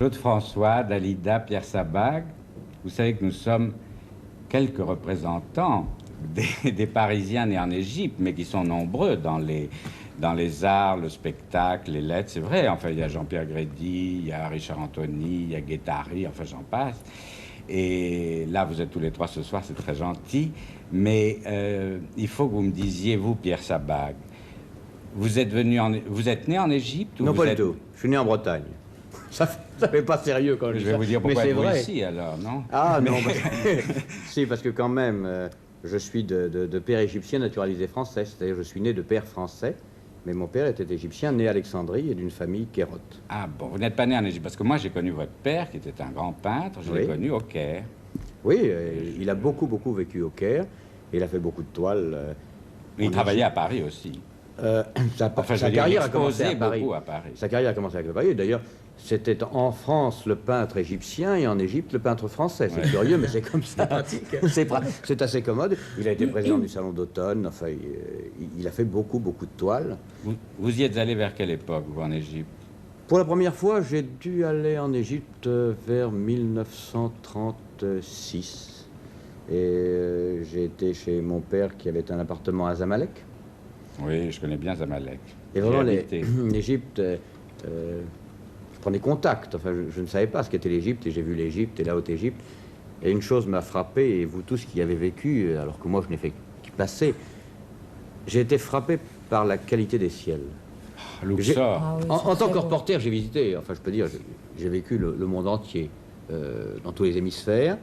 Claude François, Dalida, Pierre Sabag, vous savez que nous sommes quelques représentants des Parisiens nés en Égypte, mais qui sont nombreux dans les arts, le spectacle, les lettres, c'est vrai. Enfin, il y a Jean-Pierre Grédy, il y a Richard Anthony, il y a Guettari, enfin j'en passe. Et là, vous êtes tous les trois ce soir, c'est très gentil. Mais il faut que vous me disiez, vous, Pierre Sabag, vous êtes né en Égypte ou Non, vous pas êtes... du tout. Je suis né en Bretagne. Ça fait pas sérieux quand je dis Je vais ça. vous dire Mais pourquoi c'est êtes-vous vrai. ici, alors, non? Ah non, si, parce que quand même, je suis de père égyptien naturalisé français. C'est-à-dire je suis né de père français, mais mon père était égyptien, né à Alexandrie et d'une famille kérote. Ah bon, vous n'êtes pas né en Égypte, parce que moi j'ai connu votre père, qui était un grand peintre, je l'ai Oui. connu au Caire. Oui, il a beaucoup vécu au Caire. Il a fait beaucoup de toiles. Il en travaillait à Égypte. Paris aussi. Sa je veux dire, carrière il a commencé à exposait Paris. beaucoup à Paris. Sa carrière a commencé à Paris. D'ailleurs, c'était en France le peintre égyptien et en Égypte le peintre français. C'est curieux, mais c'est comme ça. C'est assez commode. Il a été président du Salon d'automne. Enfin, il a fait beaucoup de toiles. Vous y êtes allé vers quelle époque, vous, en Égypte? Pour la première fois, j'ai dû aller en Égypte vers 1936. Et j'ai été chez mon père qui avait un appartement à Zamalek. Oui, je connais bien Zamalek. Et vraiment, J'y ai habité. l'Égypte, je prenais contact. Enfin, je ne savais pas ce qu'était l'Égypte, et j'ai vu l'Égypte et la Haute-Égypte. Et une chose m'a frappé, et vous tous qui avez vécu, alors que moi je n'ai fait qu'y passer, j'ai été frappé par la qualité des ciels. Luxor. Ah oui, En c'est tant très que beau. reporter, j'ai visité, enfin je peux dire, j'ai vécu le monde entier, dans tous les hémisphères.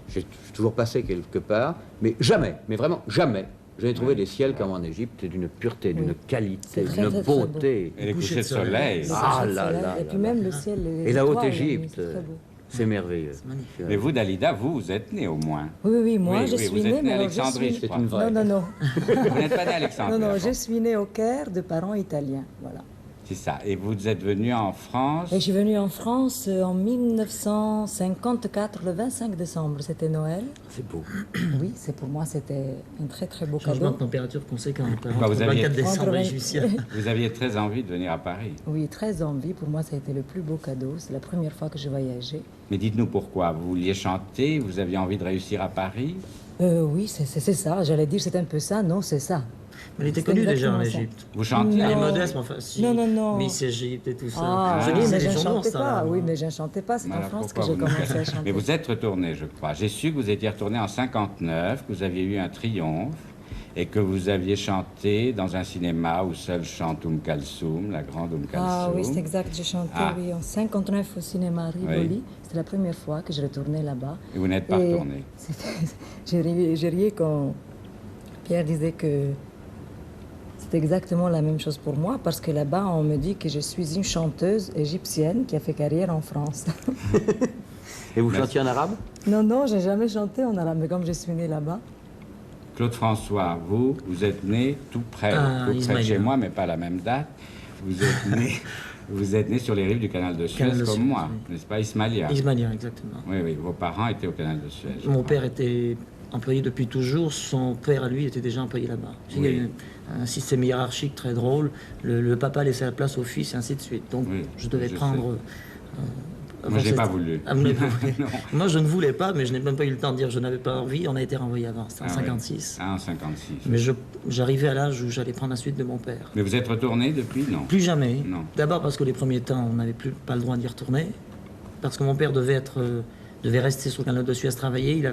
J'ai toujours passé quelque part, mais jamais, mais vraiment jamais, je n'ai trouvé des ciels comme en Égypte, d'une pureté, d'une qualité, C'est très, d'une très, très beau. beauté. Et les couchers de couchers de soleil. Le Ah coucher de là soleil, là et là puis là. même le ciel. Et la étoiles, Haute-Égypte, c'est très beau. c'est merveilleux. C'est magnifique. Mais vous, Dalida, vous êtes né au moins. Oui, moi Oui, je oui, suis vous êtes née, née mais à alors je Alexandrie, suis... je crois. une vraie. Non. Vous n'êtes pas né à Alexandrie. Non, je avant. suis née au Caire de parents italiens, voilà. C'est ça. Et vous êtes venu en France. Et je suis venue en France en 1954, le 25 décembre, c'était Noël. C'est beau. Oui, pour moi c'était un très très beau Changement de cadeau. température conséquent. Bah, vous Le aviez- 24 décembre Entre vingt- égyptien. Vous aviez très envie de venir à Paris. Oui, très envie, pour moi ça a été le plus beau cadeau, c'est la première fois que je voyageais. Mais dites-nous pourquoi. Vous vouliez chanter, vous aviez envie de réussir à Paris. Oui, c'est ça, j'allais dire c'est un peu ça, non c'est ça. Mais il était C'est connu déjà en exactement ça. Égypte. Vous chantiez. Non. Elle est alors modeste, mais enfin, si. Non. Miss Égypte et tout ça. Ah, je oui, lisais mais les je ne journaux, chantais ça. pas, là. oui, mais je ne chantais pas, c'est en Alors, France que pourquoi j'ai vous ne- commencé à chanter. Mais vous êtes retourné, je crois. J'ai su que vous étiez retourné en 59, que vous aviez eu un triomphe et que vous aviez chanté dans un cinéma où seul chante Kalsoum, la grande Kalsoum. Ah oui, c'est exact, j'ai chanté oui, en 59 au cinéma Rivoli. Oui. C'était la première fois que je retournais là-bas. Et vous n'êtes pas Et retourné. j'ai ri quand Pierre disait que c'était exactement la même chose pour moi, parce que là-bas, on me dit que je suis une chanteuse égyptienne qui a fait carrière en France. Et vous chantiez en arabe? Non, j'ai jamais chanté en arabe, mais comme je suis née là-bas. Claude François, vous êtes né tout près, Ah, tout près de Ismaïlia. chez moi, mais pas à la même date. Vous êtes né sur les rives du canal de Suez Canal de comme Suez, moi, oui. n'est-ce pas, Ismaïlia? Ismaïlien, exactement. Oui, vos parents étaient au canal de Suez. je Mon crois. père était employé depuis toujours. Son père, à lui, était déjà employé là-bas. Il y a eu un système hiérarchique très drôle. Le papa laissait la place au fils, et ainsi de suite. Donc, Oui, je devais je prendre... Moi, je n'ai pas voulu. Ah, mais vous voulez- Non. Moi, je ne voulais pas, mais je n'ai même pas eu le temps de dire je n'avais pas envie. On a été renvoyé avant, c'était en Ah ouais. 56. Ah, en 56. Mais j'arrivais à l'âge où j'allais prendre la suite de mon père. Mais vous êtes retourné depuis? Non. Plus jamais. Non. D'abord parce que les premiers temps, on n'avait pas le droit d'y retourner. Parce que mon père devait rester sur le canal de Suez travailler. Il a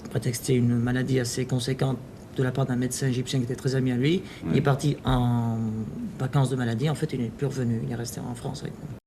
prétexté une maladie assez conséquente de la part d'un médecin égyptien qui était très ami à lui. Il est parti en vacances de maladie. En fait, il n'est plus revenu. Il est resté en France avec nous.